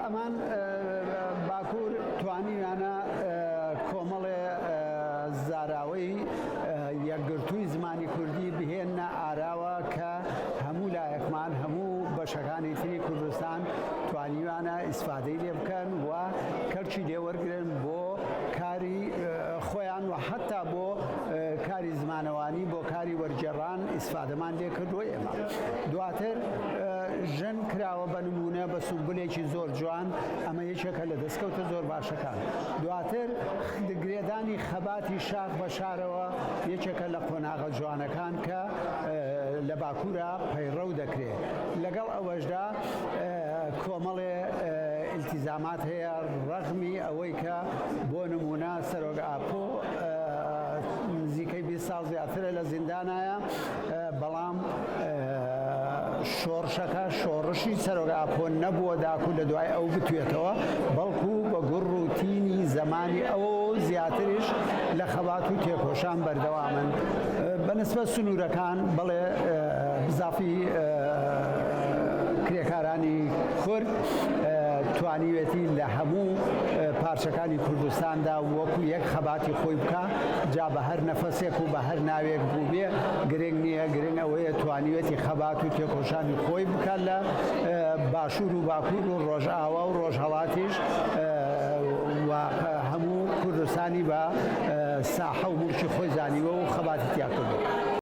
ئەمان باکوور توانیویانە کۆمەڵێ زاراوەی یەکگرتووی زمانی کوردی بهێنە ئاراوە کە هەموو لایەکمان هەموو بەشەکانی تری کوردستان توانیویانە ئیسفادەی لێ بکەن و کەرچی لێوەرگرن بۆ کاری خۆیان و حتا بۆ کاری زمانەوانی بۆ کاری وەرگێڕان ئیسفادەمان لێ کردووە. ئێمە دواتر ژن کراوە بە نمونە بە سومبولێکی زۆر جوان، ئەمە یەکێکە لە دەستکەوتە زۆر باشەکان. دواتر گرێدانی خەباتی شاخ بە شارەوە یەکێکە لە قۆناغە جوانەکان کە لە باکوورە پەیڕەو دەکرێت. لەگەڵ ئەوەشدا کۆمەڵێ ئیلتیزامات هەیە ڕەغمی ئەوەی کە بۆ نمونە سەرۆک ئاپۆ نزیکەی 20 ساڵ زیاترە لە زیندانایە، بەڵام شۆڕشەکە شۆڕشی سەرۆک ئاپۆ نەبووە داکو لە دوای ئەو بتوێتەوە، بەڵکو بە گوڕ و تینی زەمانی ئەوە زیاتریش لە خەبات و تێکۆشان بەردەوامن. بەنسبەت سنوورەکان بەڵێ بزافی کرێکارانی کورد توانیوێتی لە هەموو پارچەکانی کوردستاندا وەکو یەک خەباتی خۆی بکە، جا بە هەر نەفەسێک و بە هەر ناوێک بوو بێ گرنگ نییە. گرنگ ئەوەیە توانیوێتی خەبات و تێکۆشانی خۆی بکە لە باشوور و باکوور و ڕۆژئاوا و ڕۆژهەڵاتیش و هەموو کوردستانی بە ساحە و مورچی خۆی زانیوە و خەباتی تیا کردووە.